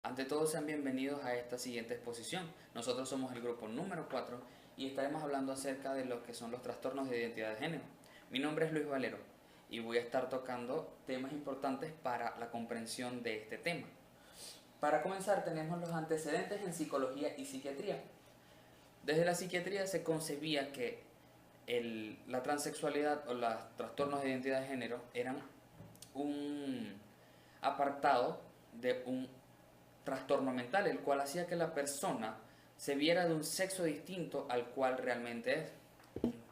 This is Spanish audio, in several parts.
Ante todo, sean bienvenidos a esta siguiente exposición. Nosotros somos el grupo número 4 y estaremos hablando acerca de lo que son los trastornos de identidad de género. Mi nombre es Luis Valero y voy a estar tocando temas importantes para la comprensión de este tema. Para comenzar, tenemos los antecedentes en psicología y psiquiatría. Desde la psiquiatría se concebía que la transexualidad o los trastornos de identidad de género eran un apartado de un trastorno mental, el cual hacía que la persona se viera de un sexo distinto al cual realmente es,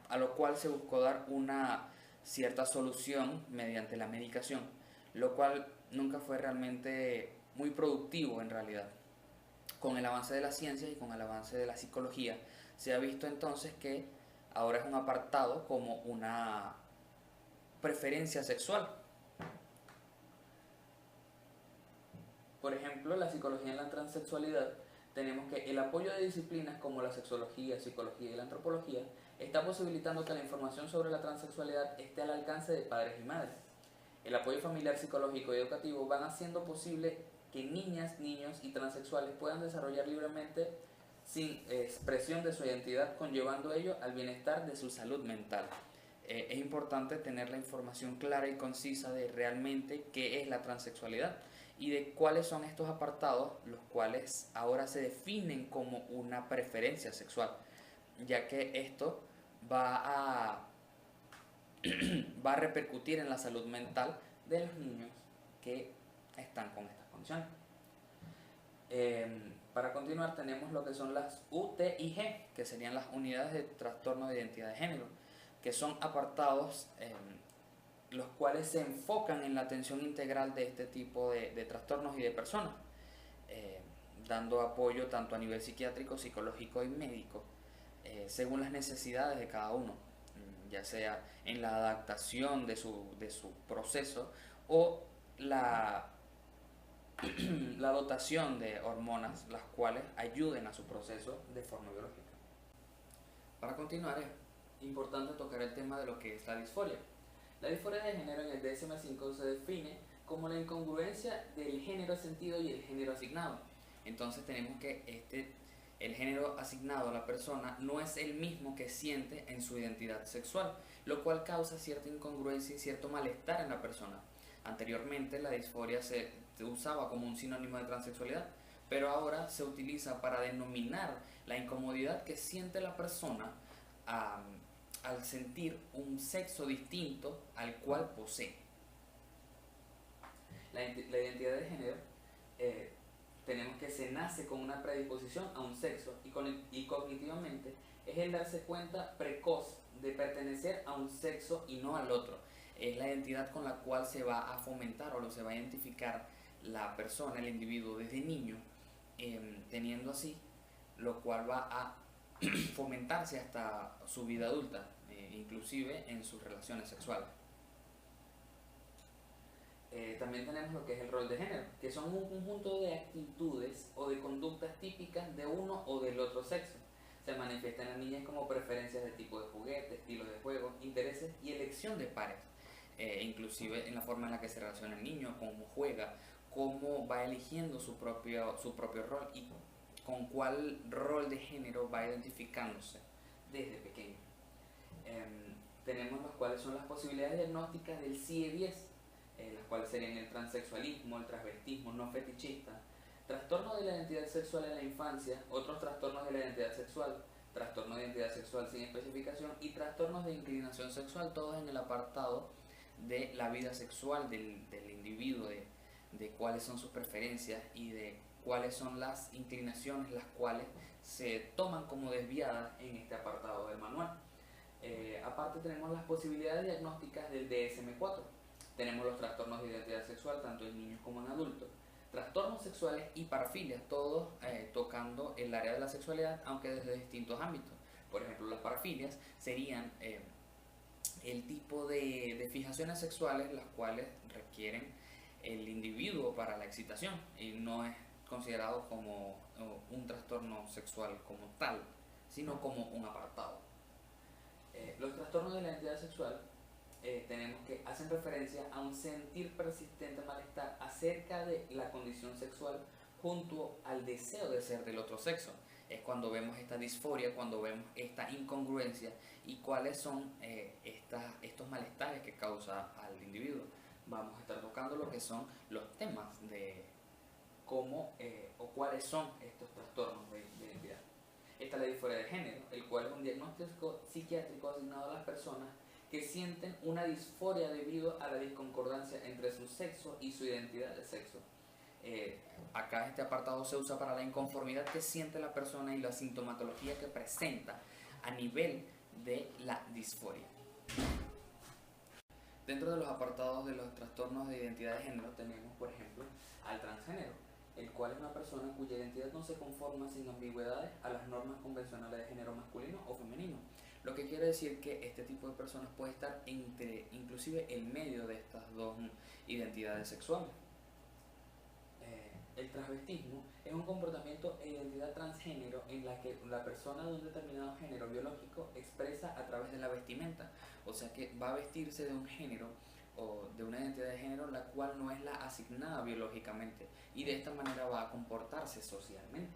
a lo cual se buscó dar una cierta solución mediante la medicación, lo cual nunca fue realmente muy productivo en realidad. Con el avance de la ciencia y con el avance de la psicología, se ha visto entonces que ahora es un apartado como una preferencia sexual. Por ejemplo, la psicología en la transexualidad, tenemos que el apoyo de disciplinas como la sexología, psicología y la antropología está posibilitando que la información sobre la transexualidad esté al alcance de padres y madres. El apoyo familiar, psicológico y educativo van haciendo posible que niñas, niños y transexuales puedan desarrollar libremente sin expresión de su identidad, conllevando ello al bienestar de su salud mental. Es importante tener la información clara y concisa de realmente qué es la transexualidad y de cuáles son estos apartados, los cuales ahora se definen como una preferencia sexual, ya que esto va a, va a repercutir en la salud mental de los niños que están con estas condiciones. Para continuar tenemos lo que son las UTIG, que serían las unidades de trastorno de identidad de género, que son apartados los cuales se enfocan en la atención integral de este tipo de trastornos y de personas, eh, dando apoyo tanto a nivel psiquiátrico, psicológico y médico, según las necesidades de cada uno, ya sea en la adaptación de su proceso o la dotación de hormonas, las cuales ayuden a su proceso de forma biológica. Para continuar, es importante tocar el tema de lo que es la disforia. La disforia de género en el DSM-5 se define como la incongruencia del género sentido y el género asignado. Entonces tenemos que el género asignado a la persona no es el mismo que siente en su identidad sexual, lo cual causa cierta incongruencia y cierto malestar en la persona. Anteriormente la disforia se usaba como un sinónimo de transexualidad, pero ahora se utiliza para denominar la incomodidad que siente la persona al sentir un sexo distinto al cual posee. La identidad de género, tenemos que se nace con una predisposición a un sexo y cognitivamente es el darse cuenta precoz de pertenecer a un sexo y no al otro. Es la identidad con la cual se va a fomentar o se va a identificar la persona, el individuo desde niño, teniendo así, lo cual va a fomentarse hasta su vida adulta, inclusive en sus relaciones sexuales. También tenemos lo que es el rol de género, que son un conjunto de actitudes o de conductas típicas de uno o del otro sexo. Se manifiesta en las niñas como preferencias de tipo de juguete, estilos de juego, intereses y elección de pares. Inclusive en la forma en la que se relaciona el niño, cómo juega, cómo va eligiendo su propio rol y con cuál rol de género va identificándose desde pequeño. Tenemos las cuales son las posibilidades diagnósticas del CIE-10, las cuales serían el transexualismo, el transvestismo no fetichista, trastorno de la identidad sexual en la infancia, otros trastornos de la identidad sexual, trastorno de identidad sexual sin especificación y trastornos de inclinación sexual, todos en el apartado de la vida sexual del individuo, de cuáles son sus preferencias y de cuáles son las inclinaciones las cuales se toman como desviadas en este apartado del manual. Aparte tenemos las posibilidades diagnósticas del DSM-4. Tenemos los trastornos de identidad sexual tanto en niños como en adultos, trastornos sexuales y parafilias, todos tocando el área de la sexualidad, aunque desde distintos ámbitos. Por ejemplo, las parafilias serían el tipo de fijaciones sexuales las cuales requieren el individuo para la excitación y no es considerado como un trastorno sexual como tal, sino como un apartado. Los trastornos de la identidad sexual tenemos que hacen referencia a un sentir persistente malestar acerca de la condición sexual junto al deseo de ser del otro sexo. Es cuando vemos esta disforia, cuando vemos esta incongruencia y cuáles son estos malestares que causa al individuo. Vamos a estar tocando lo que son los temas de cómo o cuáles son estos trastornos de identidad. Está la disforia de género, el cual es un diagnóstico psiquiátrico asignado a las personas que sienten una disforia debido a la disconcordancia entre su sexo y su identidad de sexo. Acá este apartado se usa para la inconformidad que siente la persona y la sintomatología que presenta a nivel de la disforia. Dentro de los apartados de los trastornos de identidad de género tenemos, por ejemplo, al transgénero, el cual es una persona cuya identidad no se conforma sin ambigüedades a las normas convencionales de género masculino o femenino. Lo que quiere decir que este tipo de personas puede estar inclusive en medio de estas dos identidades sexuales. El transvestismo es un comportamiento e identidad transgénero en la que la persona de un determinado género biológico expresa a través de la vestimenta, o sea que va a vestirse de un género o de una identidad de género la cual no es la asignada biológicamente y de esta manera va a comportarse socialmente.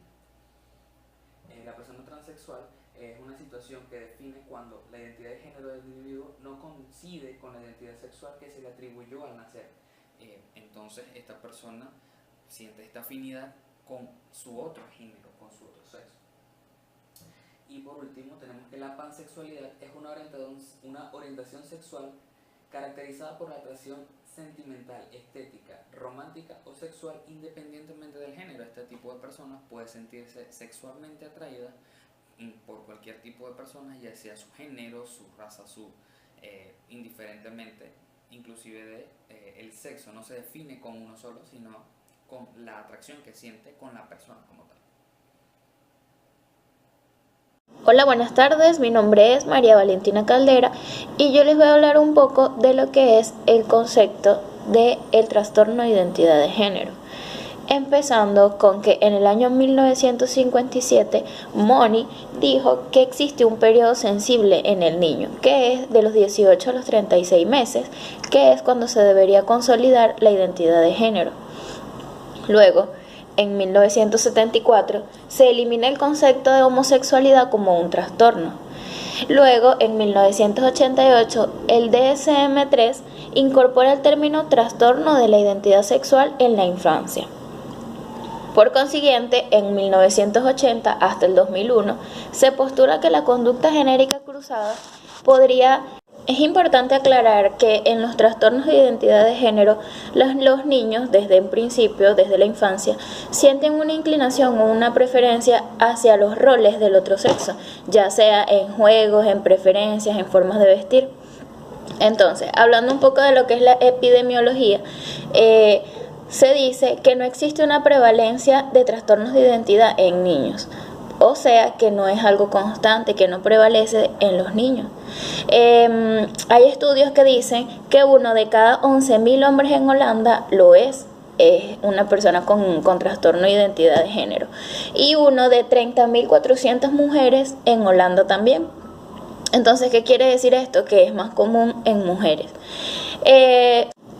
La persona transexual es una situación que define cuando la identidad de género del individuo no coincide con la identidad sexual que se le atribuyó al nacer. Entonces esta persona siente esta afinidad con su otro género, con su otro sexo. Y por último tenemos que la pansexualidad es una orientación sexual caracterizada por la atracción sentimental, estética, romántica o sexual independientemente del género. Este tipo de personas puede sentirse sexualmente atraída por cualquier tipo de personas, ya sea su género, su raza, indiferentemente, inclusive el sexo no se define con uno solo, sino con la atracción que siente con la persona como tal. Hola, buenas tardes, mi nombre es María Valentina Caldera y yo les voy a hablar un poco de lo que es el concepto del trastorno de identidad de género. Empezando con que en el año 1957 Money dijo que existe un periodo sensible en el niño, que es de los 18 a los 36 meses, que es cuando se debería consolidar la identidad de género. Luego, en 1974, se elimina el concepto de homosexualidad como un trastorno. Luego, en 1988, el DSM-3 incorpora el término trastorno de la identidad sexual en la infancia. Por consiguiente, en 1980 hasta el 2001, se postula que la conducta genérica cruzada podría... Es importante aclarar que en los trastornos de identidad de género, los niños, desde el principio, desde la infancia, sienten una inclinación o una preferencia hacia los roles del otro sexo, ya sea en juegos, en preferencias, en formas de vestir. Entonces, hablando un poco de lo que es la epidemiología, se dice que no existe una prevalencia de trastornos de identidad en niños. O sea que no es algo constante, que no prevalece en los niños. Hay estudios que dicen que uno de cada 11.000 hombres en Holanda lo es una persona con trastorno de identidad de género. Y uno de 30.400 mujeres en Holanda también. Entonces, ¿qué quiere decir esto? Que es más común en mujeres.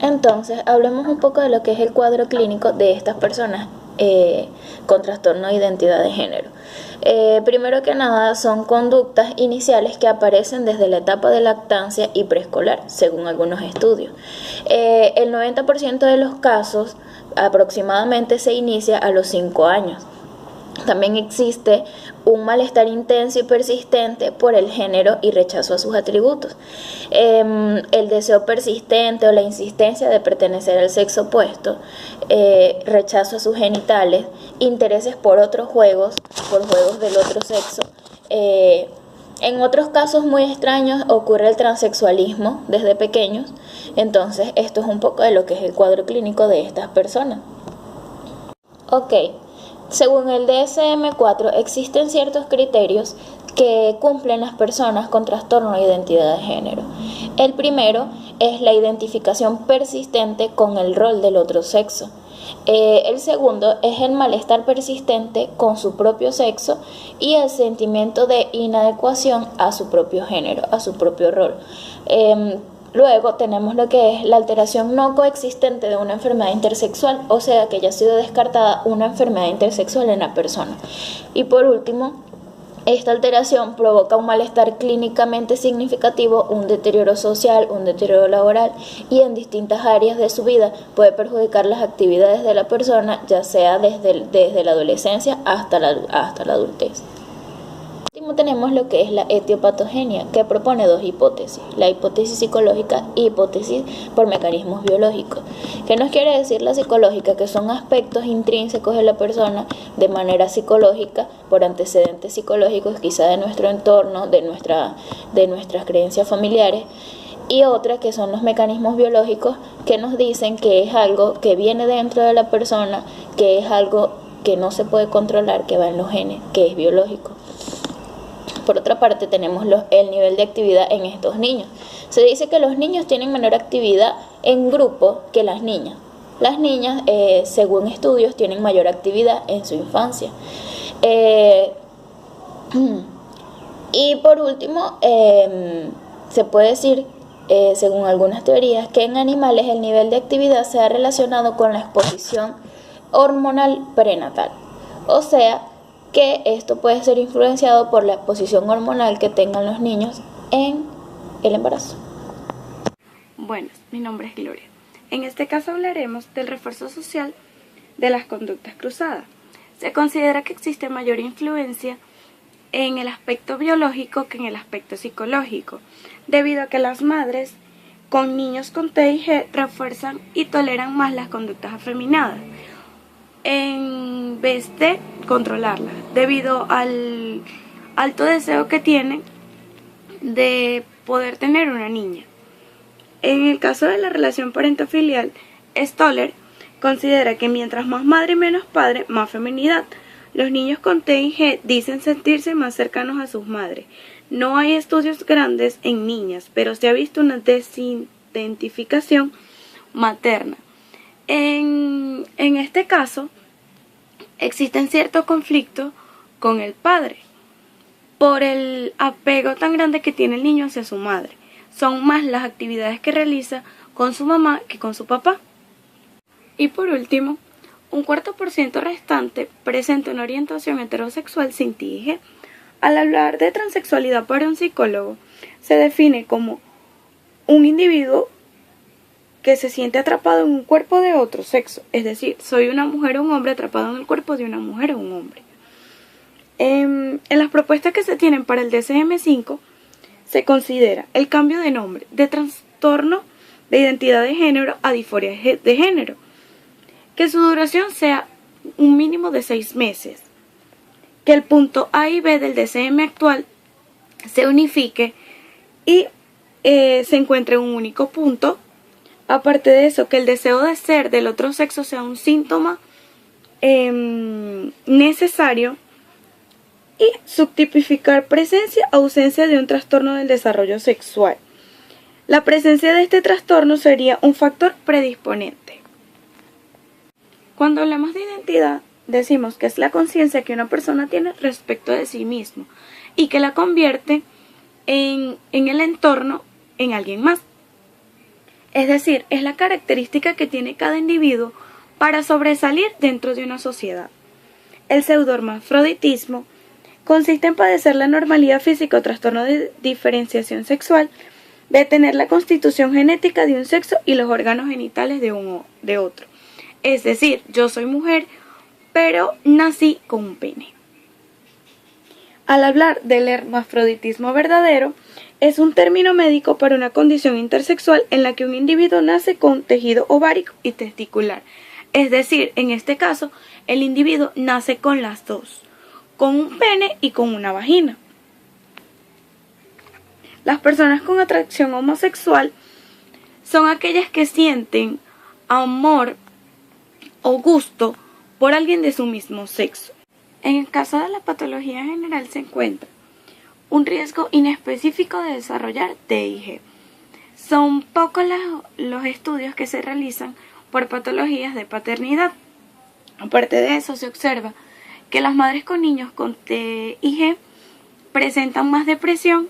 Entonces, hablemos un poco de lo que es el cuadro clínico de estas personas con trastorno de identidad de género. Primero que nada, son conductas iniciales que aparecen desde la etapa de lactancia y preescolar, según algunos estudios. El 90% de los casos aproximadamente se inicia a los 5 años. También existe un malestar intenso y persistente por el género y rechazo a sus atributos. El deseo persistente o la insistencia de pertenecer al sexo opuesto, rechazo a sus genitales, intereses por otros juegos, por juegos del otro sexo. En otros casos muy extraños ocurre el transexualismo desde pequeños. Entonces, esto es un poco de lo que es el cuadro clínico de estas personas. Ok. Según el DSM-4, existen ciertos criterios que cumplen las personas con trastorno de identidad de género. El primero es la identificación persistente con el rol del otro sexo. El segundo es el malestar persistente con su propio sexo y el sentimiento de inadecuación a su propio género, a su propio rol. Luego tenemos lo que es la alteración no coexistente de una enfermedad intersexual, o sea que ya ha sido descartada una enfermedad intersexual en la persona. Y por último, esta alteración provoca un malestar clínicamente significativo, un deterioro social, un deterioro laboral y en distintas áreas de su vida puede perjudicar las actividades de la persona, ya sea desde la adolescencia hasta la adultez. Por último tenemos lo que es la etiopatogenia, que propone dos hipótesis, la hipótesis psicológica y hipótesis por mecanismos biológicos. ¿Qué nos quiere decir la psicológica? Que son aspectos intrínsecos de la persona de manera psicológica, por antecedentes psicológicos quizá de nuestro entorno, de nuestras creencias familiares, y otra que son los mecanismos biológicos que nos dicen que es algo que viene dentro de la persona, que es algo que no se puede controlar, que va en los genes, que es biológico. Por otra parte tenemos el nivel de actividad en estos niños. Se dice que los niños tienen menor actividad en grupo que las niñas. Las niñas, según estudios, tienen mayor actividad en su infancia. Y por último, se puede decir, según algunas teorías, que en animales el nivel de actividad se ha relacionado con la exposición hormonal prenatal. O sea, que esto puede ser influenciado por la exposición hormonal que tengan los niños en el embarazo. Buenas, mi nombre es Gloria. En este caso hablaremos del refuerzo social de las conductas cruzadas. Se considera que existe mayor influencia en el aspecto biológico que en el aspecto psicológico, debido a que las madres con niños con TIG refuerzan y toleran más las conductas afeminadas, en vez de controlarlas, debido al alto deseo que tienen de poder tener una niña. En el caso de la relación parentofilial, Stoller considera que mientras más madre y menos padre, más feminidad. Los niños con TIG dicen sentirse más cercanos a sus madres. No hay estudios grandes en niñas, pero se ha visto una desidentificación materna. En este caso, existen ciertos conflictos con el padre por el apego tan grande que tiene el niño hacia su madre. Son más las actividades que realiza con su mamá que con su papá. Y por último, un 4% restante presenta una orientación heterosexual sin TIG. Al hablar de transexualidad para un psicólogo, se define como un individuo que se siente atrapado en un cuerpo de otro sexo, es decir, soy una mujer o un hombre atrapado en el cuerpo de una mujer o un hombre. En las propuestas que se tienen para el DSM-5 se considera el cambio de nombre de trastorno de identidad de género a disforia de género, que su duración sea un mínimo de 6 meses, que el punto A y B del DSM actual se unifique y se encuentre en un único punto. Aparte de eso, que el deseo de ser del otro sexo sea un síntoma necesario, y subtipificar presencia o ausencia de un trastorno del desarrollo sexual. La presencia de este trastorno sería un factor predisponente. Cuando hablamos de identidad, decimos que es la conciencia que una persona tiene respecto de sí mismo y que la convierte en el entorno en alguien más. Es decir, es la característica que tiene cada individuo para sobresalir dentro de una sociedad. El pseudohermafroditismo consiste en padecer la normalidad física o trastorno de diferenciación sexual, de tener la constitución genética de un sexo y los órganos genitales de otro. Es decir, yo soy mujer, pero nací con un pene. Al hablar del hermafroditismo verdadero, es un término médico para una condición intersexual en la que un individuo nace con tejido ovárico y testicular. Es decir, en este caso, el individuo nace con las dos, con un pene y con una vagina. Las personas con atracción homosexual son aquellas que sienten amor o gusto por alguien de su mismo sexo. En el caso de la patología general se encuentra un riesgo inespecífico de desarrollar TIG. Son pocos los estudios que se realizan por patologías de paternidad. Aparte de eso, se observa que las madres con niños con TIG presentan más depresión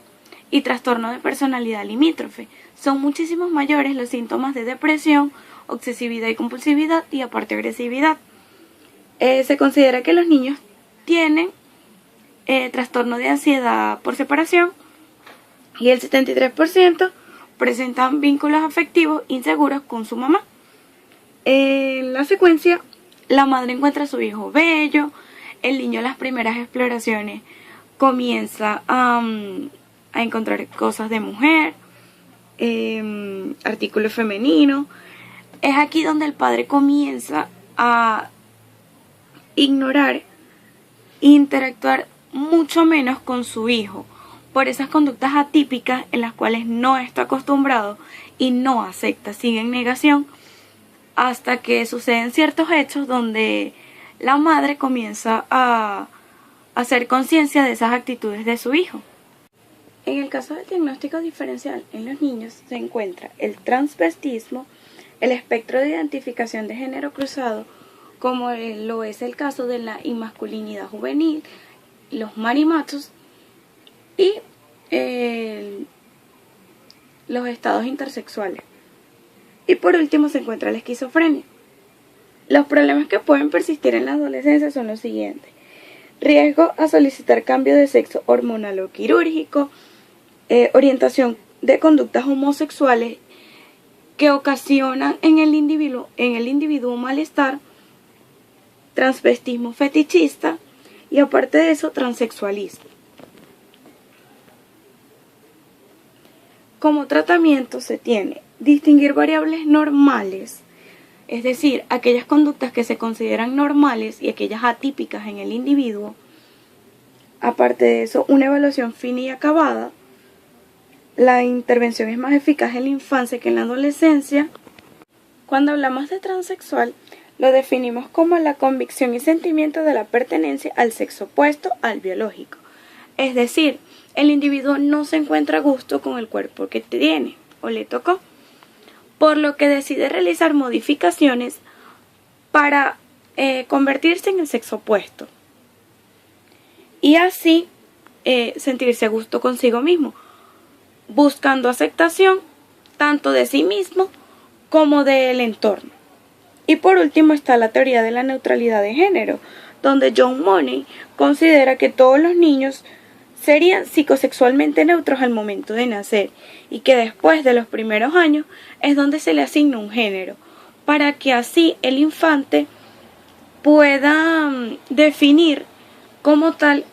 y trastorno de personalidad limítrofe. Son muchísimos mayores los síntomas de depresión, obsesividad y compulsividad y aparte agresividad. Se considera que los niños tienen trastorno de ansiedad por separación y el 73% presentan vínculos afectivos inseguros con su mamá. En la secuencia, la madre encuentra a su hijo bello, el niño en las primeras exploraciones comienza a encontrar cosas de mujer, artículos femeninos. Es aquí donde el padre comienza a ignorar e interactuar mucho menos con su hijo por esas conductas atípicas en las cuales no está acostumbrado y no acepta, sigue en negación, hasta que suceden ciertos hechos donde la madre comienza a hacer conciencia de esas actitudes de su hijo. En el caso del diagnóstico diferencial en los niños se encuentra el transvestismo, el espectro de identificación de género cruzado, como lo es el caso de la inmasculinidad juvenil, los marimachos y los estados intersexuales. Y por último se encuentra la esquizofrenia. Los problemas que pueden persistir en la adolescencia son los siguientes: riesgo a solicitar cambio de sexo hormonal o quirúrgico, orientación de conductas homosexuales que ocasionan en el individuo malestar, transvestismo fetichista y aparte de eso transexualismo. Como tratamiento se tiene distinguir variables normales, es decir, aquellas conductas que se consideran normales y aquellas atípicas en el individuo. Aparte de eso, una evaluación fina y acabada. La intervención es más eficaz en la infancia que en la adolescencia. Cuando hablamos de transexual, lo definimos como la convicción y sentimiento de la pertenencia al sexo opuesto al biológico. Es decir, el individuo no se encuentra a gusto con el cuerpo que tiene o le tocó, por lo que decide realizar modificaciones para convertirse en el sexo opuesto y así sentirse a gusto consigo mismo, buscando aceptación tanto de sí mismo como del entorno. Y por último está la teoría de la neutralidad de género, donde John Money considera que todos los niños serían psicosexualmente neutros al momento de nacer y que después de los primeros años es donde se le asigna un género, para que así el infante pueda definir como tal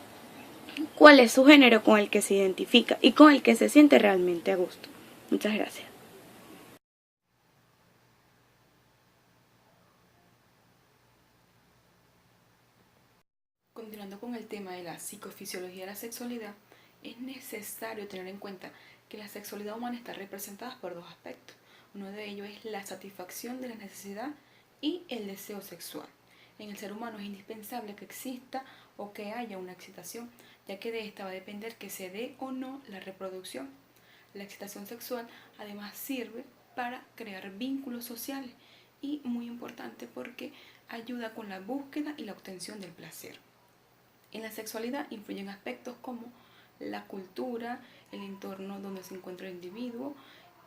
cuál es su género con el que se identifica y con el que se siente realmente a gusto. Muchas gracias. Continuando con el tema de la psicofisiología de la sexualidad, es necesario tener en cuenta que la sexualidad humana está representada por dos aspectos. Uno de ellos es la satisfacción de la necesidad y el deseo sexual. En el ser humano es indispensable que exista o que haya una excitación, ya que de esta va a depender que se dé o no la reproducción. La excitación sexual además sirve para crear vínculos sociales y muy importante porque ayuda con la búsqueda y la obtención del placer. En la sexualidad influyen aspectos como la cultura, el entorno donde se encuentra el individuo,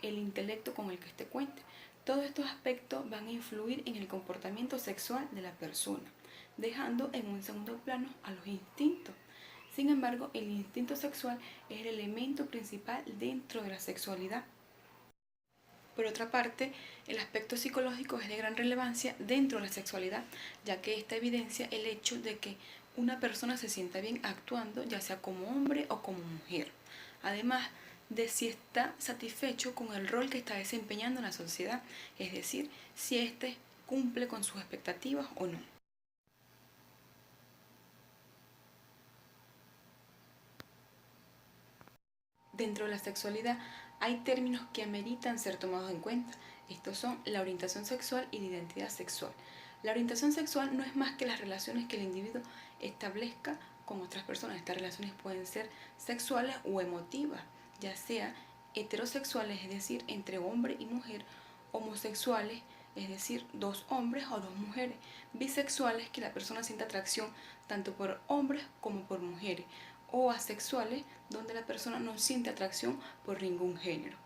el intelecto con el que éste cuente. Todos estos aspectos van a influir en el comportamiento sexual de la persona, dejando en un segundo plano a los instintos. Sin embargo, el instinto sexual es el elemento principal dentro de la sexualidad. Por otra parte, el aspecto psicológico es de gran relevancia dentro de la sexualidad, ya que esta evidencia el hecho de que una persona se sienta bien actuando, ya sea como hombre o como mujer. Además de si está satisfecho con el rol que está desempeñando en la sociedad, es decir, si éste cumple con sus expectativas o no. Dentro de la sexualidad hay términos que ameritan ser tomados en cuenta. Estos son la orientación sexual y la identidad sexual. La orientación sexual no es más que las relaciones que el individuo establezca con otras personas. Estas relaciones pueden ser sexuales o emotivas, ya sea heterosexuales, es decir, entre hombre y mujer, homosexuales, es decir, dos hombres o dos mujeres, bisexuales, que la persona sienta atracción tanto por hombres como por mujeres, o asexuales, donde la persona no siente atracción por ningún género.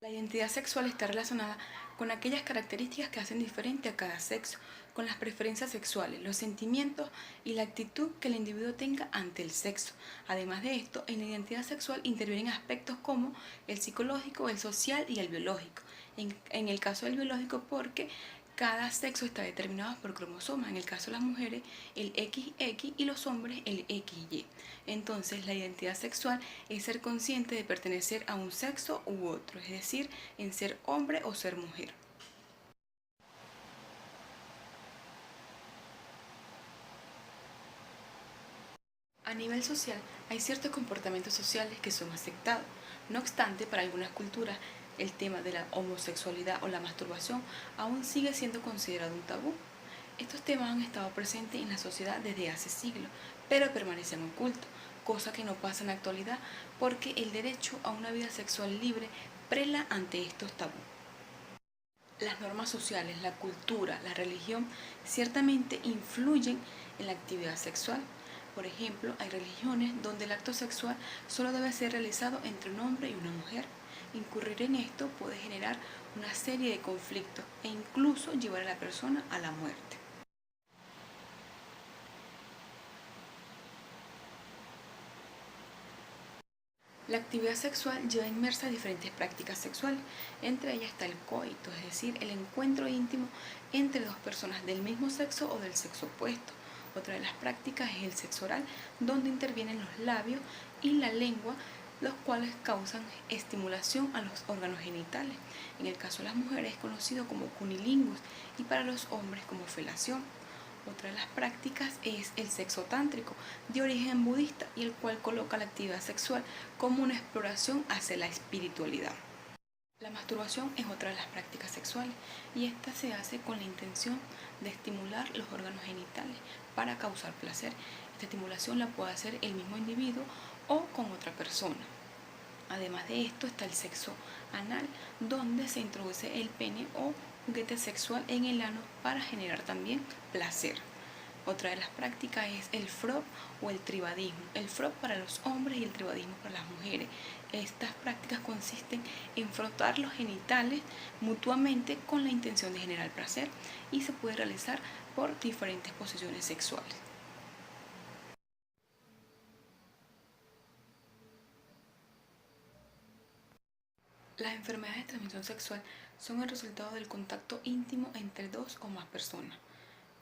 La identidad sexual está relacionada con aquellas características que hacen diferente a cada sexo, con las preferencias sexuales, los sentimientos y la actitud que el individuo tenga ante el sexo. Además de esto, en la identidad sexual intervienen aspectos como el psicológico, el social y el biológico. En el caso del biológico, porque cada sexo está determinado por cromosomas, en el caso de las mujeres el XX y los hombres el XY. Entonces la identidad sexual es ser consciente de pertenecer a un sexo u otro, es decir, en ser hombre o ser mujer. A nivel social, hay ciertos comportamientos sociales que son aceptados. No obstante, para algunas culturas, el tema de la homosexualidad o la masturbación aún sigue siendo considerado un tabú. Estos temas han estado presentes en la sociedad desde hace siglos, pero permanecen ocultos, cosa que no pasa en la actualidad porque el derecho a una vida sexual libre prela ante estos tabús. Las normas sociales, la cultura, la religión ciertamente influyen en la actividad sexual. Por ejemplo, hay religiones donde el acto sexual solo debe ser realizado entre un hombre y una mujer. Incurrir en esto puede generar una serie de conflictos e incluso llevar a la persona a la muerte. La actividad sexual lleva inmersa diferentes prácticas sexuales, entre ellas está el coito, es decir, el encuentro íntimo entre dos personas del mismo sexo o del sexo opuesto. Otra de las prácticas es el sexo oral, donde intervienen los labios y la lengua, los cuales causan estimulación a los órganos genitales. En el caso de las mujeres es conocido como cunilingus y para los hombres como felación. Otra de las prácticas es el sexo tántrico, de origen budista, y el cual coloca la actividad sexual como una exploración hacia la espiritualidad. La masturbación es otra de las prácticas sexuales y esta se hace con la intención de estimular los órganos genitales para causar placer. Esta estimulación la puede hacer el mismo individuo o con otra persona. Además de esto está el sexo anal, donde se introduce el pene o juguete sexual en el ano para generar también placer. Otra de las prácticas es el frop o el tribadismo. El frop para los hombres y el tribadismo para las mujeres. Estas prácticas consisten en frotar los genitales mutuamente con la intención de generar placer y se puede realizar por diferentes posiciones sexuales. Las enfermedades de transmisión sexual son el resultado del contacto íntimo entre dos o más personas.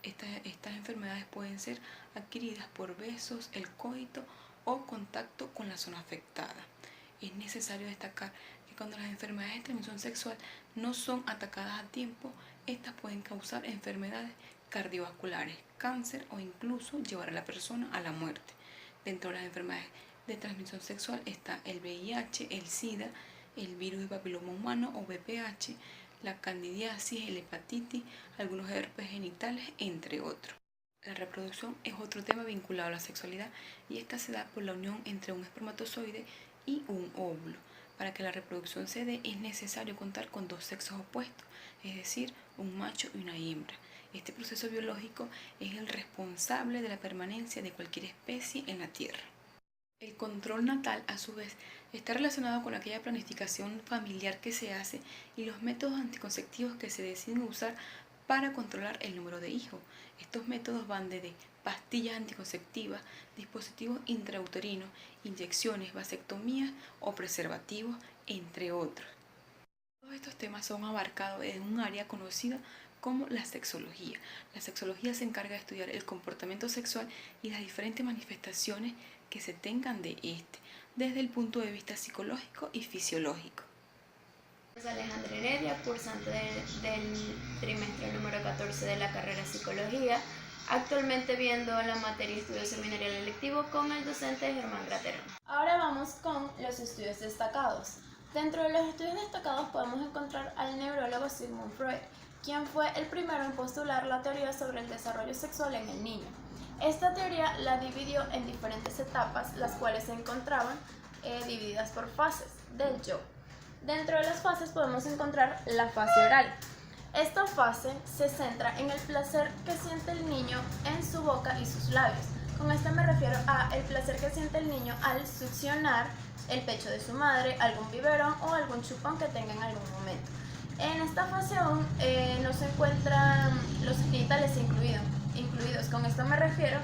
Estas enfermedades pueden ser adquiridas por besos, el coito o contacto con la zona afectada. Es necesario destacar que cuando las enfermedades de transmisión sexual no son atacadas a tiempo, estas pueden causar enfermedades cardiovasculares, cáncer o incluso llevar a la persona a la muerte. Dentro de las enfermedades de transmisión sexual está el VIH, el SIDA, el virus de papiloma humano o VPH, la candidiasis, el hepatitis, algunos herpes genitales, entre otros. La reproducción es otro tema vinculado a la sexualidad y esta se da por la unión entre un espermatozoide y un óvulo. Para que la reproducción se dé es necesario contar con dos sexos opuestos, es decir, un macho y una hembra. Este proceso biológico es el responsable de la permanencia de cualquier especie en la Tierra. El control natal, a su vez, está relacionado con aquella planificación familiar que se hace y los métodos anticonceptivos que se deciden usar para controlar el número de hijos. Estos métodos van desde pastillas anticonceptivas, dispositivos intrauterinos, inyecciones, vasectomías o preservativos, entre otros. Todos estos temas son abarcados en un área conocida como la sexología. La sexología se encarga de estudiar el comportamiento sexual y las diferentes manifestaciones que se tengan de este, desde el punto de vista psicológico y fisiológico. Soy Alejandra Heredia, cursante del trimestre número 14 de la carrera Psicología, actualmente viendo la materia Estudio Seminarial Electivo con el docente Germán Gratero. Ahora vamos con los estudios destacados. Dentro de los estudios destacados podemos encontrar al neurólogo Sigmund Freud, quien fue el primero en postular la teoría sobre el desarrollo sexual en el niño. Esta teoría la dividió en diferentes etapas, las cuales se encontraban divididas por fases del yo. Dentro de las fases podemos encontrar la fase oral. Esta fase se centra en el placer que siente el niño en su boca y sus labios. Con esto me refiero a el placer que siente el niño al succionar el pecho de su madre, algún biberón o algún chupón que tenga en algún momento. En esta fase aún no se encuentran los genitales incluidos. Con esto me refiero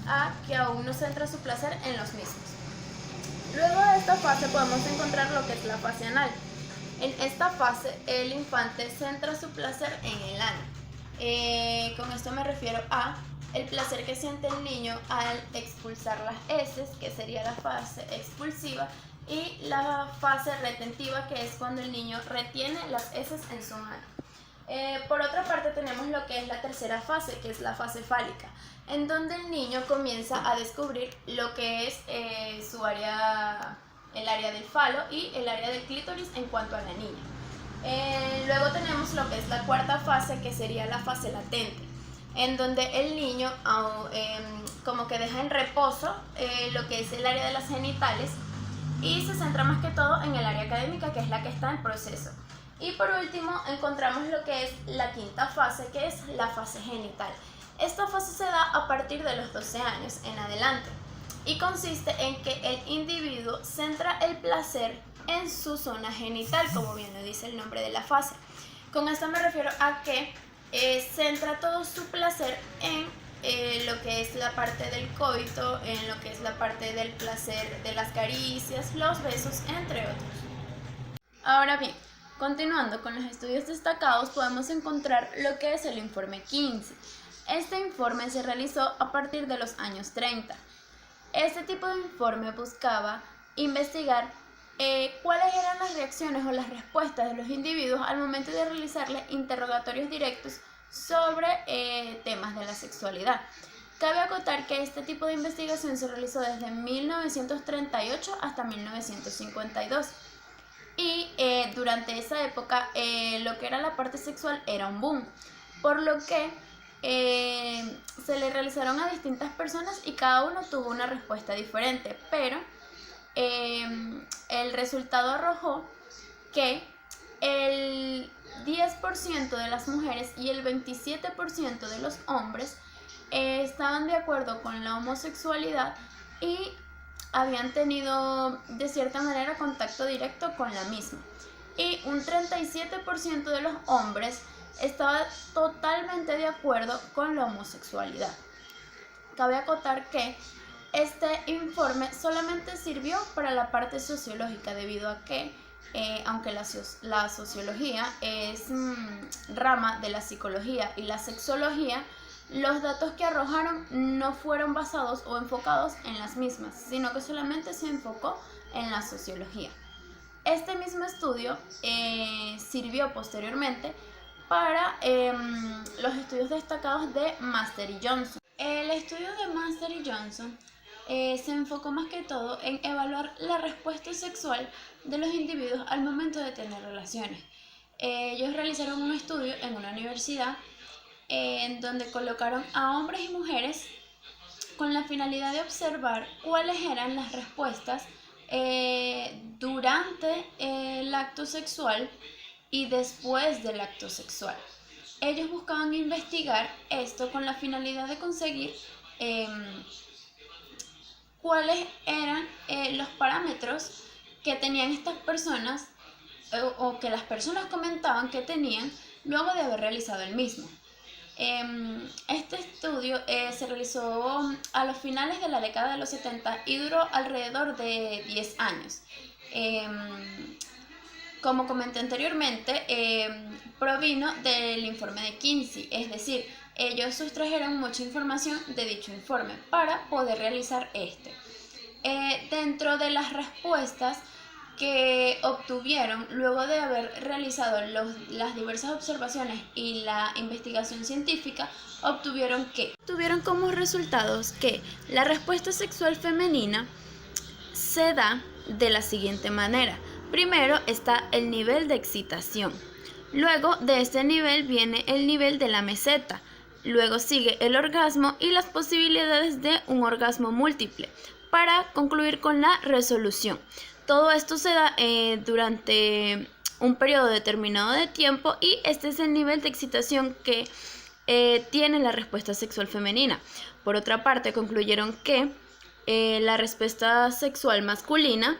a que aún no centra su placer en los mismos. Luego de esta fase podemos encontrar lo que es la fase anal. En esta fase el infante centra su placer en el ano. Con esto me refiero a el placer que siente el niño al expulsar las heces, que sería la fase expulsiva, y la fase retentiva, que es cuando el niño retiene las heces en su ano. Por otra parte tenemos lo que es la tercera fase, que es la fase fálica, en donde el niño comienza a descubrir lo que es el área del falo y el área del clítoris en cuanto a la niña. Luego tenemos lo que es la cuarta fase, que sería la fase latente, en donde el niño como que deja en reposo lo que es el área de las genitales y se centra más que todo en el área académica, que es la que está en proceso. Y por último encontramos lo que es la quinta fase, que es la fase genital. Esta fase se da a partir de los 12 años en adelante y consiste en que el individuo centra el placer en su zona genital, como bien lo dice el nombre de la fase. Con esto me refiero a que centra todo su placer en lo que es la parte del coito, en lo que es la parte del placer de las caricias, los besos, entre otros. Ahora bien, continuando con los estudios destacados, podemos encontrar lo que es el informe 15. Este informe se realizó a partir de los años 30. Este tipo de informe buscaba investigar cuáles eran las reacciones o las respuestas de los individuos al momento de realizarles interrogatorios directos sobre temas de la sexualidad. Cabe acotar que este tipo de investigación se realizó desde 1938 hasta 1952 y durante esa época lo que era la parte sexual era un boom, por lo que se le realizaron a distintas personas y cada uno tuvo una respuesta diferente, pero el resultado arrojó que el 10% de las mujeres y el 27% de los hombres estaban de acuerdo con la homosexualidad y habían tenido de cierta manera contacto directo con la misma. Y un 37% de los hombres estaba totalmente de acuerdo con la homosexualidad. Cabe acotar que este informe solamente sirvió para la parte sociológica, debido a que aunque la sociología es rama de la psicología y la sexología, los datos que arrojaron no fueron basados o enfocados en las mismas, sino que solamente se enfocó en la sociología. Este mismo estudio sirvió posteriormente para los estudios destacados de Master y Johnson. El estudio de Master y Johnson se enfocó más que todo en evaluar la respuesta sexual de los individuos al momento de tener relaciones. Ellos realizaron un estudio en una universidad en donde colocaron a hombres y mujeres con la finalidad de observar cuáles eran las respuestas durante el acto sexual y después del acto sexual. Ellos buscaban investigar esto con la finalidad de conseguir cuáles eran los parámetros que tenían estas personas o que las personas comentaban que tenían luego de haber realizado el mismo. Este estudio se realizó a los finales de la década de los 70 y duró alrededor de 10 años. Como comenté anteriormente, provino del informe de Kinsey, es decir, ellos sustrajeron mucha información de dicho informe para poder realizar este. Dentro de las respuestas que obtuvieron luego de haber realizado las diversas observaciones y la investigación científica, obtuvieron como resultados que la respuesta sexual femenina se da de la siguiente manera. Primero está el nivel de excitación, luego de este nivel viene el nivel de la meseta, luego sigue el orgasmo y las posibilidades de un orgasmo múltiple, para concluir con la resolución. Todo esto se da durante un periodo determinado de tiempo y este es el nivel de excitación que tiene la respuesta sexual femenina. Por otra parte, concluyeron que la respuesta sexual masculina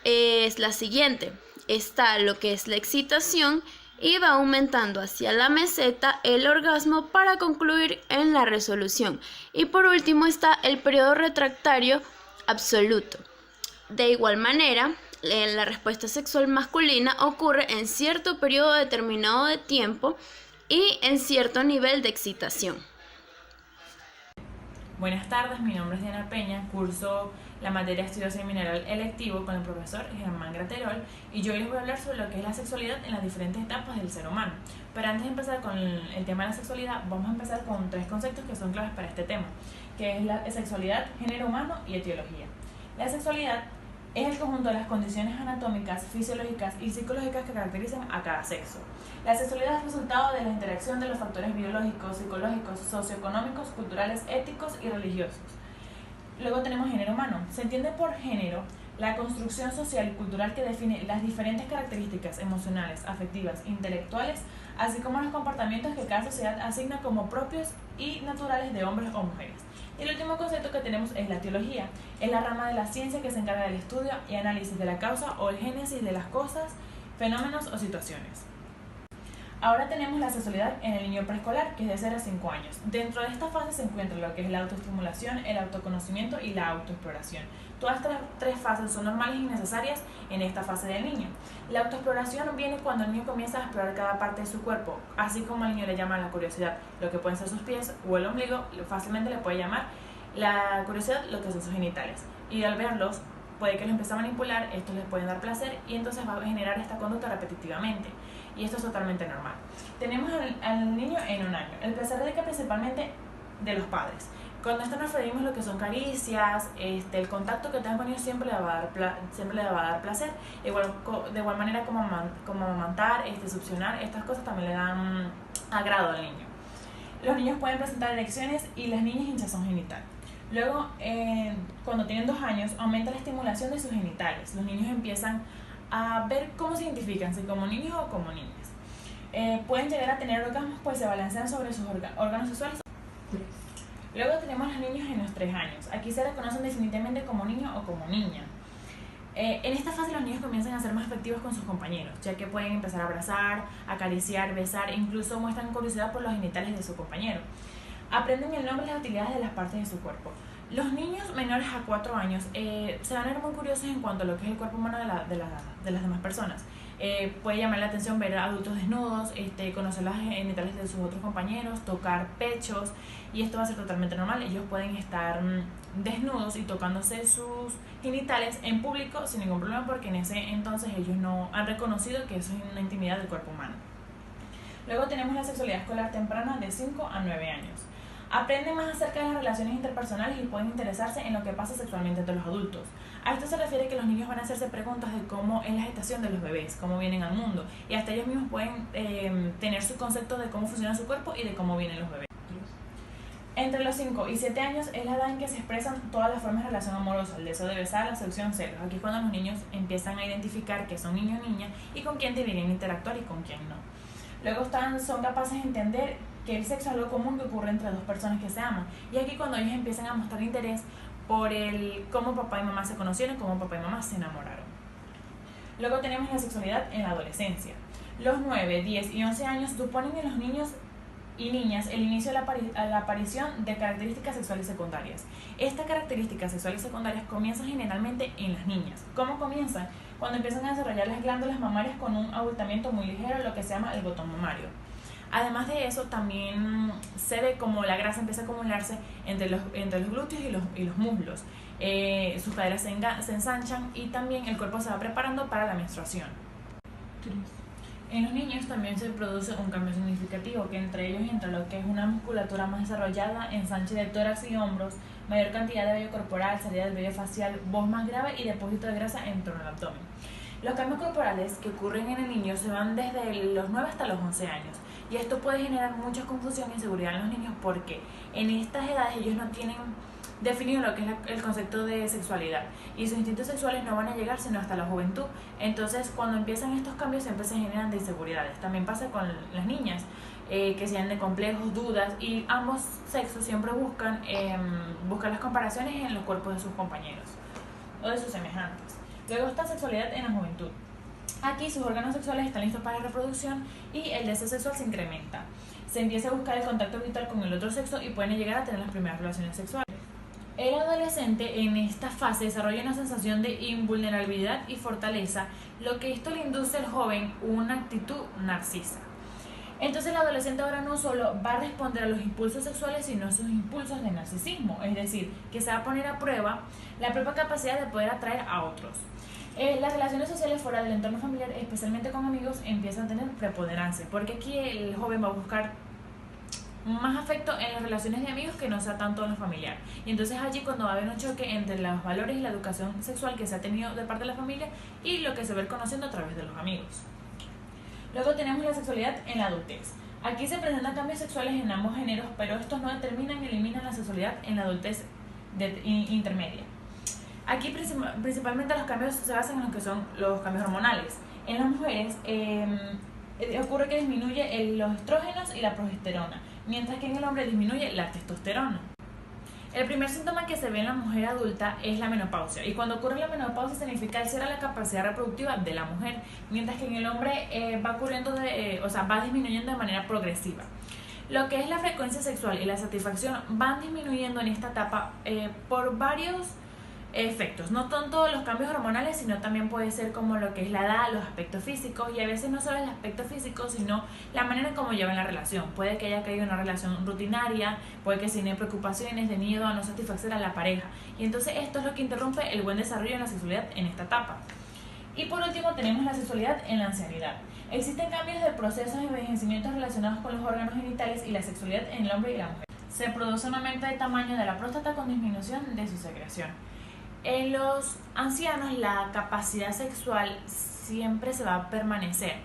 es la siguiente. Está lo que es la excitación y va aumentando hacia la meseta el orgasmo para concluir en la resolución. Y por último está el periodo retractario absoluto. De igual manera, la respuesta sexual masculina ocurre en cierto periodo determinado de tiempo y en cierto nivel de excitación. Buenas tardes, mi nombre es Diana Peña, curso la materia Estudio Mineral electivo con el profesor Germán Graterol y yo hoy les voy a hablar sobre lo que es la sexualidad en las diferentes etapas del ser humano. Pero antes de empezar con el tema de la sexualidad, vamos a empezar con 3 conceptos que son claves para este tema, que es la sexualidad, género humano y etiología. La sexualidad es el conjunto de las condiciones anatómicas, fisiológicas y psicológicas que caracterizan a cada sexo. La sexualidad es resultado de la interacción de los factores biológicos, psicológicos, socioeconómicos, culturales, éticos y religiosos. Luego tenemos género humano. Se entiende por género la construcción social y cultural que define las diferentes características emocionales, afectivas, intelectuales, así como los comportamientos que cada sociedad asigna como propios y naturales de hombres o mujeres. Y el último concepto que tenemos es la teología. Es la rama de la ciencia que se encarga del estudio y análisis de la causa o el génesis de las cosas, fenómenos o situaciones. Ahora tenemos la sexualidad en el niño preescolar, que es de 0 a 5 años. Dentro de esta fase se encuentra lo que es la autoestimulación, el autoconocimiento y la autoexploración. Todas estas 3 fases son normales y necesarias en esta fase del niño. La autoexploración viene cuando el niño comienza a explorar cada parte de su cuerpo, así como al niño le llama la curiosidad, lo que pueden ser sus pies o el ombligo, fácilmente le puede llamar la curiosidad lo que son sus genitales. Y al verlos, puede que los empiece a manipular, estos les pueden dar placer y entonces va a generar esta conducta repetitivamente. Y esto es totalmente normal. Tenemos al niño en 1 año. El placer radica principalmente de los padres. Cuando esto nos referimos a lo que son caricias, el contacto que tengan con ellos siempre le va a dar placer. De igual manera como amamantar, succionar, estas cosas también le dan agrado al niño. Los niños pueden presentar erecciones y las niñas hinchazón genital. Luego, cuando tienen 2 años, aumenta la estimulación de sus genitales. Los niños empiezan a ver cómo se identifican, si como niños o como niñas. Pueden llegar a tener orgasmos, pues se balancean sobre sus órganos sexuales. Luego tenemos a los niños en los 3 años. Aquí se reconocen definitivamente como niño o como niña. En esta fase los niños comienzan a ser más afectivos con sus compañeros, ya que pueden empezar a abrazar, acariciar, besar e incluso muestran curiosidad por los genitales de su compañero. Aprenden el nombre y las utilidades de las partes de su cuerpo. Los niños menores a 4 años se van a ver muy curiosos en cuanto a lo que es el cuerpo humano de las demás personas. Puede llamar la atención ver a adultos desnudos, conocer las genitales de sus otros compañeros, tocar pechos, y esto va a ser totalmente normal. Ellos pueden estar desnudos y tocándose sus genitales en público sin ningún problema, porque en ese entonces ellos no han reconocido que eso es una intimidad del cuerpo humano. Luego tenemos la sexualidad escolar temprana de 5 a 9 años. Aprenden más acerca de las relaciones interpersonales y pueden interesarse en lo que pasa sexualmente entre los adultos. A esto se refiere que los niños van a hacerse preguntas de cómo es la gestación de los bebés, cómo vienen al mundo, y hasta ellos mismos pueden tener su concepto de cómo funciona su cuerpo y de cómo vienen los bebés. Entre los 5 y 7 años es la edad en que se expresan todas las formas de relación amorosa, el deseo de besar, la seducción, celos. Aquí es cuando los niños empiezan a identificar que son niño o niña y con quién deberían interactuar y con quién no. Luego son capaces de entender que el sexo es algo común que ocurre entre 2 personas que se aman. Y aquí cuando ellos empiezan a mostrar interés por cómo papá y mamá se conocieron, cómo papá y mamá se enamoraron. Luego tenemos la sexualidad en la adolescencia. Los 9, 10 y 11 años suponen en los niños y niñas el inicio de la aparición de características sexuales secundarias. Estas características sexuales secundarias comienzan generalmente en las niñas. ¿Cómo comienzan? Cuando empiezan a desarrollar las glándulas mamarias con un abultamiento muy ligero, lo que se llama el botón mamario. Además de eso, también se ve como la grasa empieza a acumularse entre los glúteos y los muslos. Sus caderas se ensanchan y también el cuerpo se va preparando para la menstruación. En los niños también se produce un cambio significativo, que entre ellos entra lo que es una musculatura más desarrollada, ensanche de tórax y hombros, mayor cantidad de vello corporal, salida del vello facial, voz más grave y depósito de grasa en torno al abdomen. Los cambios corporales que ocurren en el niño se van desde los 9 hasta los 11 años, y esto puede generar mucha confusión e inseguridad en los niños porque en estas edades ellos no tienen definido lo que es el concepto de sexualidad y sus instintos sexuales no van a llegar sino hasta la juventud. Entonces cuando empiezan estos cambios siempre se generan de inseguridades. También pasa con las niñas. que sean de complejos, dudas, y ambos sexos siempre buscan las comparaciones en los cuerpos de sus compañeros o de sus semejantes. Luego está sexualidad en la juventud. Aquí sus órganos sexuales están listos para la reproducción y el deseo sexual se incrementa. Se empieza a buscar el contacto vital con el otro sexo y pueden llegar a tener las primeras relaciones sexuales. El adolescente en esta fase desarrolla una sensación de invulnerabilidad y fortaleza, lo que esto le induce al joven una actitud narcisa. Entonces el adolescente ahora no solo va a responder a los impulsos sexuales, sino a sus impulsos de narcisismo, es decir, que se va a poner a prueba la propia capacidad de poder atraer a otros. Las relaciones sociales fuera del entorno familiar, especialmente con amigos, empiezan a tener preponderancia, porque aquí el joven va a buscar más afecto en las relaciones de amigos que no sea tanto en lo familiar. Y entonces allí cuando va a haber un choque entre los valores y la educación sexual que se ha tenido de parte de la familia y lo que se va a ir conociendo a través de los amigos. Luego tenemos la sexualidad en la adultez. Aquí se presentan cambios sexuales en ambos géneros, pero estos no determinan ni eliminan la sexualidad en la adultez intermedia. Aquí principalmente los cambios se basan en lo que son los cambios hormonales. En las mujeres ocurre que disminuye los estrógenos y la progesterona, mientras que en el hombre disminuye la testosterona. El primer síntoma que se ve en la mujer adulta es la menopausia, y cuando ocurre la menopausia significa el cierre de la capacidad reproductiva de la mujer, mientras que en el hombre va disminuyendo de manera progresiva. Lo que es la frecuencia sexual y la satisfacción van disminuyendo en esta etapa por varios efectos, no tanto los cambios hormonales, sino también puede ser como lo que es la edad, los aspectos físicos, y a veces no solo el aspecto físico, sino la manera en cómo llevan la relación. Puede que haya caído en una relación rutinaria, puede que se tiene preocupaciones de miedo a no satisfacer a la pareja, y entonces esto es lo que interrumpe el buen desarrollo en la sexualidad en esta etapa. Y por último tenemos la sexualidad en la ancianidad. Existen cambios de procesos de envejecimiento relacionados con los órganos genitales y la sexualidad en el hombre y la mujer. Se produce un aumento de tamaño de la próstata con disminución de su secreción. En los ancianos la capacidad sexual siempre se va a permanecer,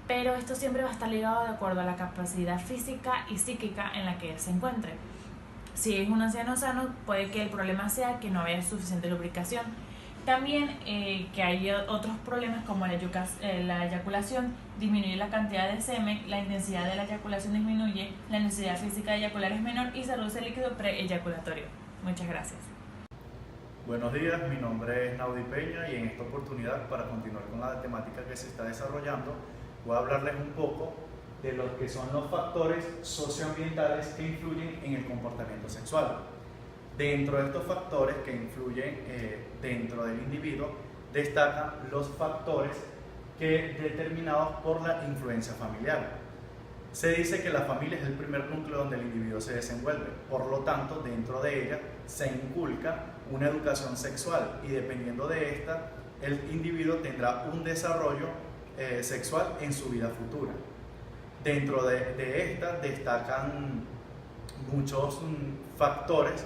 pero esto siempre va a estar ligado de acuerdo a la capacidad física y psíquica en la que él se encuentre. Si es un anciano sano, puede que el problema sea que no haya suficiente lubricación. También que hay otros problemas como la eyaculación, disminuye la cantidad de semen, la intensidad de la eyaculación disminuye, la necesidad física de eyacular es menor y se reduce el líquido preeyaculatorio. Muchas gracias. Buenos días, mi nombre es Naudi Peña y en esta oportunidad, para continuar con la temática que se está desarrollando, voy a hablarles un poco de lo que son los factores socioambientales que influyen en el comportamiento sexual. Dentro de estos factores que influyen dentro del individuo, destacan los factores determinados por la influencia familiar. Se dice que la familia es el primer núcleo donde el individuo se desenvuelve, por lo tanto, dentro de ella se inculca una educación sexual y dependiendo de esta, el individuo tendrá un desarrollo sexual en su vida futura. Dentro de esta destacan muchos factores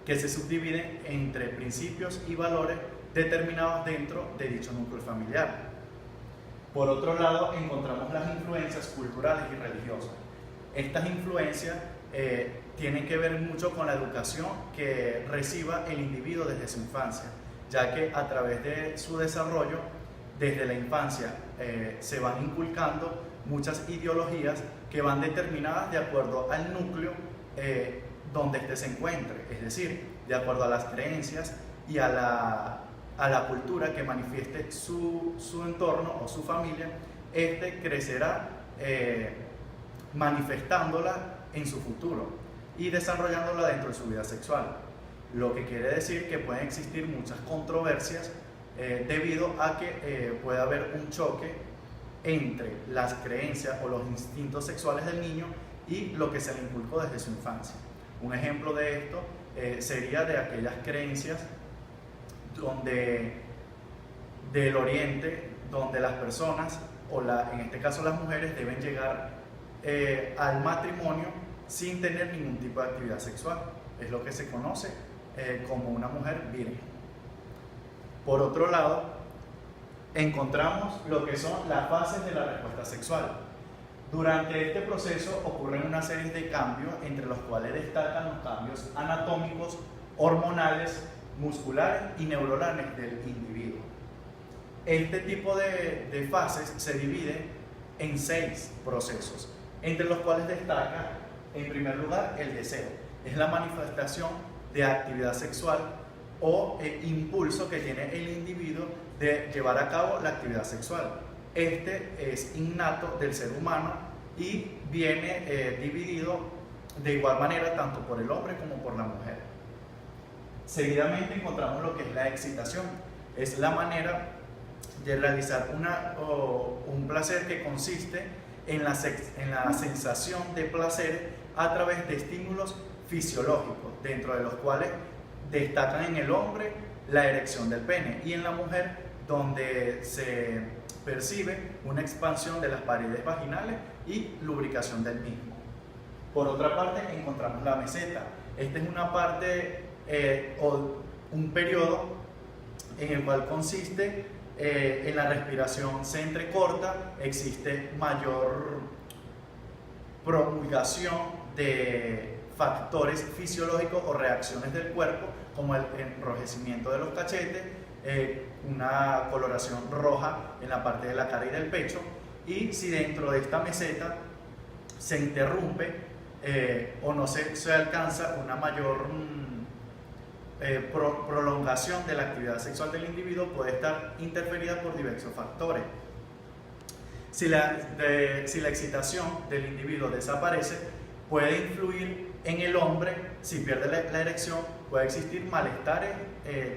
que se subdividen entre principios y valores determinados dentro de dicho núcleo familiar. Por otro lado, encontramos las influencias culturales y religiosas. Estas influencias tienen que ver mucho con la educación que reciba el individuo desde su infancia, ya que a través de su desarrollo, desde la infancia, se van inculcando muchas ideologías que van determinadas de acuerdo al núcleo donde éste se encuentre, es decir, de acuerdo a las creencias y a la cultura que manifieste su entorno o su familia, este crecerá manifestándola en su futuro y desarrollándola dentro de su vida sexual. Lo que quiere decir que pueden existir muchas controversias debido a que puede haber un choque entre las creencias o los instintos sexuales del niño y lo que se le inculcó desde su infancia. Un ejemplo de esto sería de aquellas creencias del oriente, donde las personas, en este caso las mujeres, deben llegar al matrimonio sin tener ningún tipo de actividad sexual. Es lo que se conoce como una mujer virgen. Por otro lado, encontramos lo que son las fases de la respuesta sexual. Durante este proceso ocurren una serie de cambios, entre los cuales destacan los cambios anatómicos, hormonales, musculares y neuronales del individuo. Este tipo de fases se divide en 6 procesos. entre los cuales destaca en primer lugar el deseo. Es la manifestación de actividad sexual o el impulso que tiene el individuo de llevar a cabo la actividad sexual. Este es innato del ser humano y viene dividido de igual manera tanto por el hombre como por la mujer. Seguidamente encontramos lo que es la excitación. Es la manera de realizar un placer que consiste en la sensación de placer a través de estímulos fisiológicos, dentro de los cuales destacan en el hombre la erección del pene y en la mujer donde se percibe una expansión de las paredes vaginales y lubricación del mismo. Por otra parte encontramos la meseta. Esta es una parte o un periodo en el cual consiste en la respiración se entrecorta, existe mayor promulgación de factores fisiológicos o reacciones del cuerpo, como el enrojecimiento de los cachetes, una coloración roja en la parte de la cara y del pecho, y si dentro de esta meseta se interrumpe o no se alcanza una mayor prolongación de la actividad sexual del individuo, puede estar interferida por diversos factores. Si la excitación del individuo desaparece, puede influir en el hombre. Si pierde la erección, puede existir malestares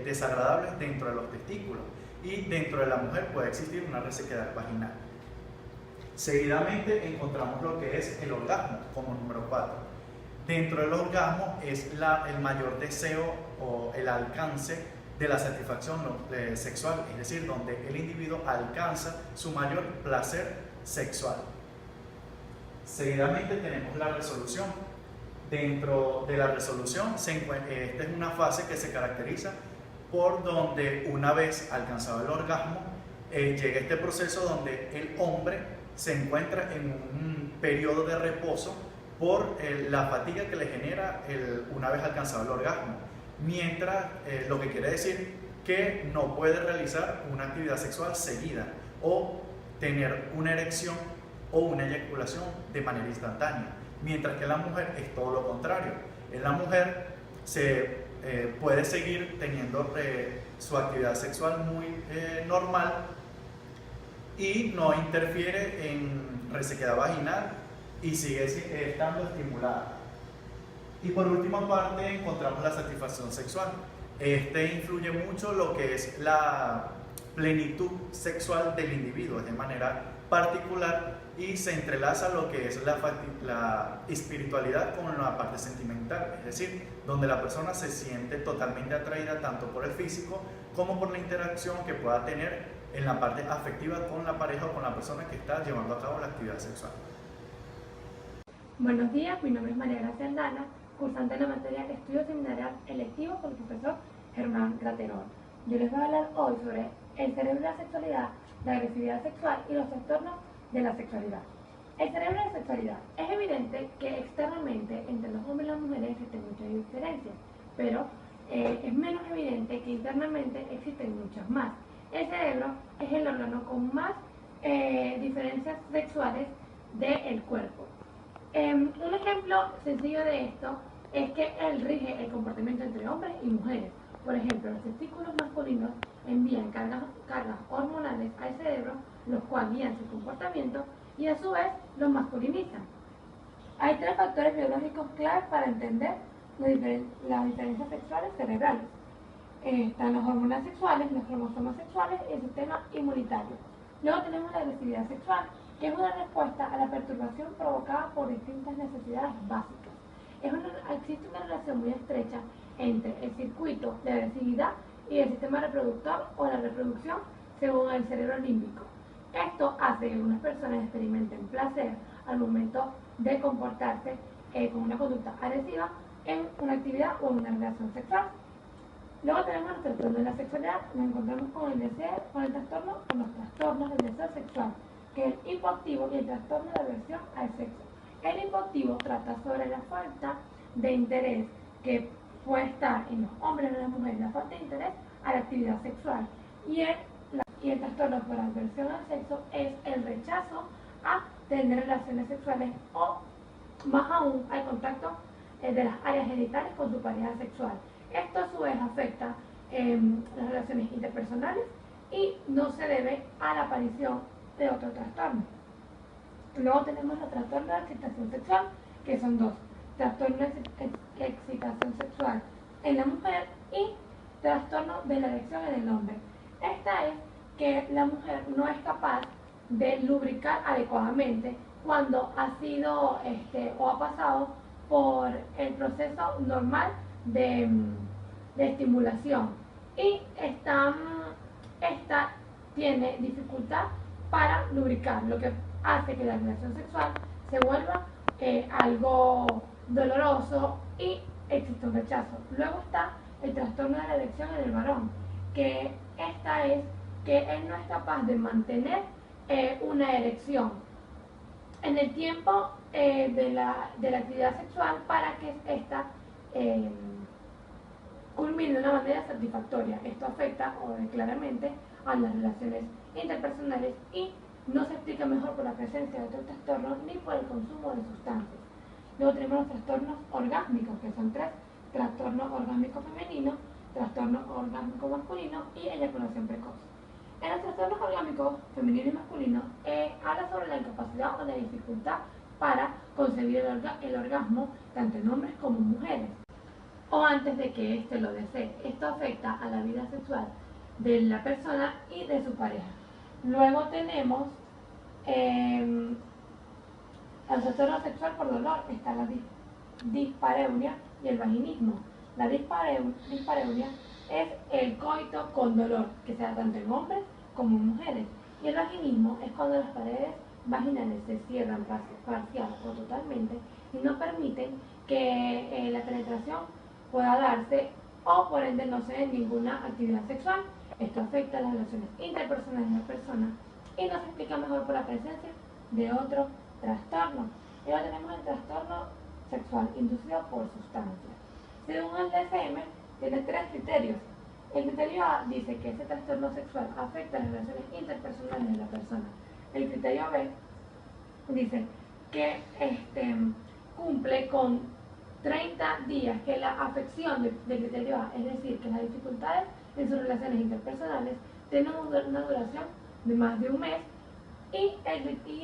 desagradables dentro de los testículos, y dentro de la mujer puede existir una resequedad vaginal. Seguidamente encontramos lo que es el orgasmo como número 4. Dentro del orgasmo es el mayor deseo o el alcance de la satisfacción sexual, es decir, donde el individuo alcanza su mayor placer sexual. Seguidamente tenemos la resolución. Dentro de la resolución, esta es una fase que se caracteriza por donde una vez alcanzado el orgasmo, llega este proceso donde el hombre se encuentra en un periodo de reposo por la fatiga que le genera una vez alcanzado el orgasmo, mientras lo que quiere decir que no puede realizar una actividad sexual seguida o tener una erección o una eyaculación de manera instantánea, mientras que en la mujer es todo lo contrario. En la mujer se puede seguir teniendo su actividad sexual muy normal y no interfiere en resequedad vaginal y sigue estando estimulada. Y por última parte encontramos la satisfacción sexual. Este influye mucho lo que es la plenitud sexual del individuo de manera particular y se entrelaza lo que es la espiritualidad con la parte sentimental, es decir, donde la persona se siente totalmente atraída tanto por el físico como por la interacción que pueda tener en la parte afectiva con la pareja o con la persona que está llevando a cabo la actividad sexual. Buenos días, mi nombre es María Gracia Aldana, cursante de la materia de Estudios Seminarial Electivos con el profesor Germán Graterol. Yo les voy a hablar hoy sobre el cerebro y la sexualidad, la agresividad sexual y los trastornos de la sexualidad. El cerebro y la sexualidad. Es evidente que externamente entre los hombres y las mujeres existen muchas diferencias, pero es menos evidente que internamente existen muchas más. El cerebro es el órgano con más diferencias sexuales del cuerpo. Un ejemplo sencillo de esto es que él rige el comportamiento entre hombres y mujeres. Por ejemplo, los testículos masculinos envían cargas hormonales al cerebro, los cuales guían su comportamiento y a su vez los masculinizan. Hay 3 factores biológicos claves para entender las diferencias sexuales cerebrales. Están las hormonas sexuales, los cromosomas sexuales y el sistema inmunitario. Luego tenemos la agresividad sexual, que es una respuesta a la perturbación provocada por distintas necesidades básicas. Existe una relación muy estrecha entre el circuito de agresividad y el sistema reproductor o la reproducción según el cerebro límbico. Esto hace que algunas personas experimenten placer al momento de comportarse con una conducta agresiva en una actividad o en una relación sexual. Luego tenemos los trastornos de la sexualidad. Nos encontramos con los trastornos del deseo sexual, que es el hipoactivo y el trastorno de aversión al sexo. El hipoactivo trata sobre la falta de interés que puede estar en los hombres y en las mujeres, la falta de interés a la actividad sexual. Y el trastorno por aversión al sexo es el rechazo a tener relaciones sexuales o, más aún, al contacto de las áreas genitales con su pareja sexual. Esto a su vez afecta las relaciones interpersonales y no se debe a la aparición de otro trastorno. Luego tenemos los trastornos de excitación sexual, que son dos: trastorno de excitación sexual en la mujer y trastorno de la erección en el hombre. Esta es que la mujer no es capaz de lubricar adecuadamente cuando ha sido o ha pasado por el proceso normal de estimulación, y esta tiene dificultad para lubricar, lo que hace que la relación sexual se vuelva algo doloroso y existe un rechazo. Luego está el trastorno de la erección en el varón, que esta es que él no es capaz de mantener una erección en el tiempo de la actividad sexual para que ésta culmine de una manera satisfactoria. Esto afecta claramente a las relaciones interpersonales y no se explica mejor por la presencia de otros trastornos ni por el consumo de sustancias. Luego tenemos los trastornos orgásmicos, que son tres: trastorno orgásmico femenino, trastorno orgásmico masculino y eyaculación precoz. En los trastornos orgásmicos femenino y masculino habla sobre la incapacidad o la dificultad para concebir el orgasmo tanto en hombres como en mujeres, o antes de que éste lo desee. Esto afecta a la vida sexual de la persona y de su pareja. Luego tenemos el trastorno sexual por dolor, está la dispareunia y el vaginismo. La dispareunia es el coito con dolor, que se da tanto en hombres como en mujeres. Y el vaginismo es cuando las paredes vaginales se cierran parcial o totalmente y no permiten que la penetración pueda darse, o por ende no se dé ninguna actividad sexual. Esto afecta a las relaciones interpersonales de la persona y no se explica mejor por la presencia de otro trastorno. Y ahora tenemos el trastorno sexual inducido por sustancias. Según el DSM, tiene tres criterios. El criterio A dice que ese trastorno sexual afecta a las relaciones interpersonales de la persona. El criterio B dice que cumple con 30 días, que la afección del criterio A, es decir, que las dificultades en sus relaciones interpersonales tienen una duración de más de un mes. Y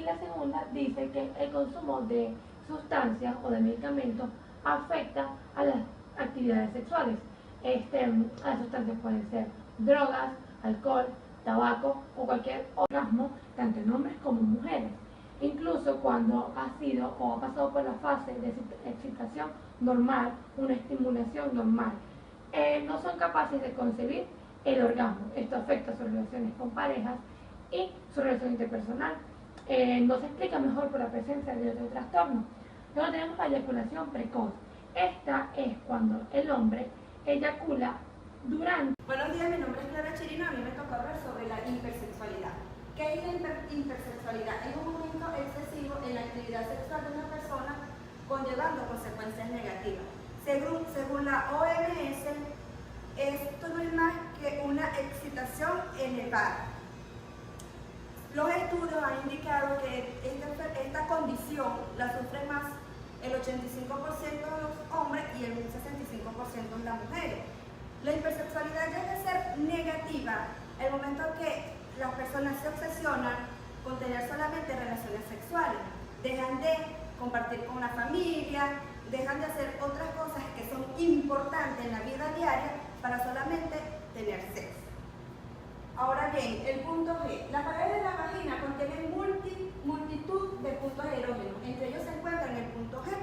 la segunda dice que el consumo de sustancias o de medicamentos afecta a las actividades sexuales. Las sustancias pueden ser drogas, alcohol, tabaco o cualquier orgasmo, tanto en hombres como en mujeres. Incluso cuando ha sido o ha pasado por la fase de excitación normal, una estimulación normal, no son capaces de concebir el orgasmo. Esto afecta sus relaciones con parejas y su relación interpersonal. No se explica mejor por la presencia de otro trastorno. Luego tenemos la eyaculación precoz. Esta es cuando el hombre eyacula durante... Buenos días, mi nombre es Clara Chirino. A mí me tocó hablar sobre la hipersexualidad. ¿Qué es la hipersexualidad? Es un aumento excesivo en la actividad sexual de una persona, conllevando consecuencias negativas. Según la OMS, esto no es más que una excitación elevada. Los estudios han indicado que esta condición la sufre más el 85% de los hombres y el 65% de las mujeres. La hipersexualidad llega a ser negativa el momento que las personas se obsesionan con tener solamente relaciones sexuales, dejan de compartir con la familia, dejan de hacer otras cosas que son importantes en la vida diaria para solamente tener sexo. Ahora bien, el punto G. La pared de la vagina contiene multitud de puntos erógenos. Entre ellos se encuentran el punto G.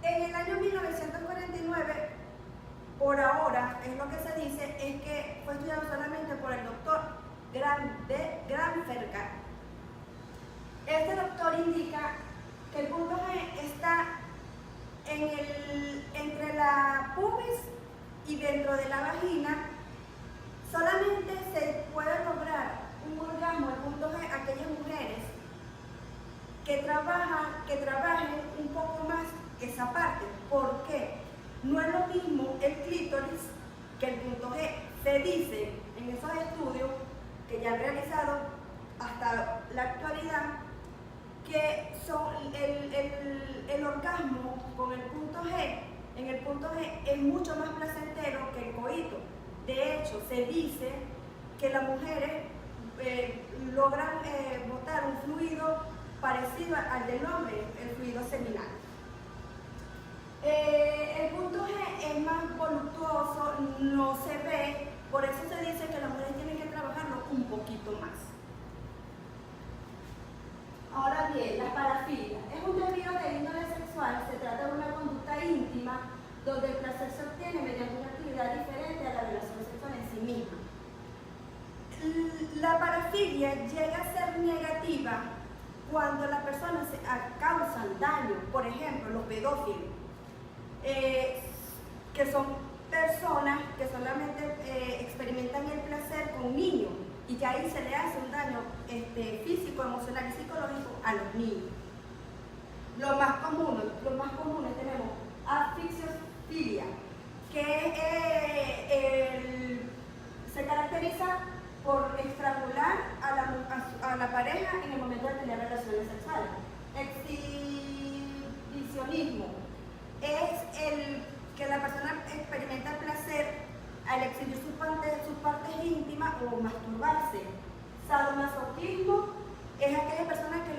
En el año 1949, por ahora, es lo que se dice, es que fue estudiado solamente por el doctor Granferca. Este doctor indica que el punto G está entre la pubis y dentro de la vagina. Solamente se puede lograr un orgasmo, el punto G, aquellas mujeres que trabajen un poco más esa parte. ¿Por qué? No es lo mismo el clítoris que el punto G. Se dice en esos estudios que ya han realizado hasta la actualidad, que son el orgasmo con el punto G, en el punto G es mucho más placentero que el coito. De hecho, se dice que las mujeres logran botar un fluido parecido al del hombre, el fluido seminal. El punto G es más voluptuoso, no se ve, por eso se dice que las mujeres tienen que trabajarlo un poquito más. Ahora bien, la parafilia es un desvío de índole sexual. Se trata de una conducta íntima donde el placer se obtiene mediante una actividad diferente a la relación sexual en sí misma. La parafilia llega a ser negativa cuando las personas causan daño. Por ejemplo, los pedófilos, que son personas que solamente experimentan el placer con niños y que ahí se le hace un daño físico, emocional y psicológico a los niños. Los más comunes tenemos asfixiofilia, que se caracteriza por estrangular a la pareja en el momento de tener relaciones sexuales. Exhibicionismo es el que la persona experimenta placer al exhibir sus partes íntimas o masturbarse. Sadomasoquismo es aquella persona que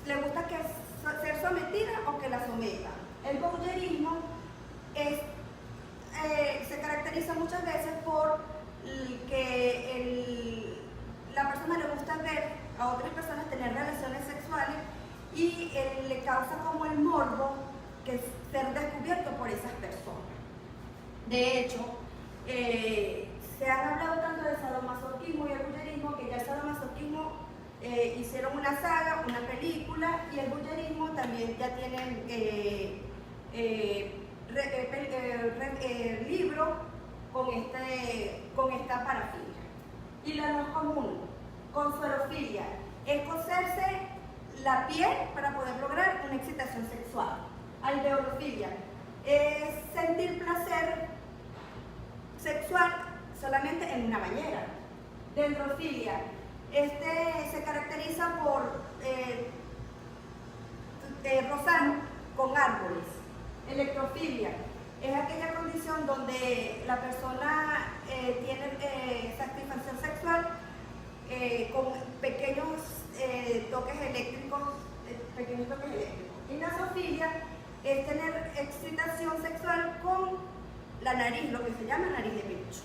le gusta ser sometida o que la someta. El voyeurismo se caracteriza muchas veces por que la persona le gusta ver a otras personas tener relaciones sexuales y le causa como el morbo que es ser descubierto por esas personas. De hecho, se han hablado tanto del sadomasoquismo y el voyeurismo que ya el sadomasoquismo hicieron una saga, una película, y el voyeurismo también ya tienen libro con esta parafilia. Y la más común, consuerofilia, es coserse la piel para poder lograr una excitación sexual. Alveolofilia es sentir placer sexual solamente en una bañera. Dendrofilia, se caracteriza por rozar con árboles. Electrofilia es aquella condición donde la persona tiene satisfacción sexual con pequeños toques eléctricos. Y nasofilia es tener excitación sexual con la nariz, lo que se llama nariz de pecho.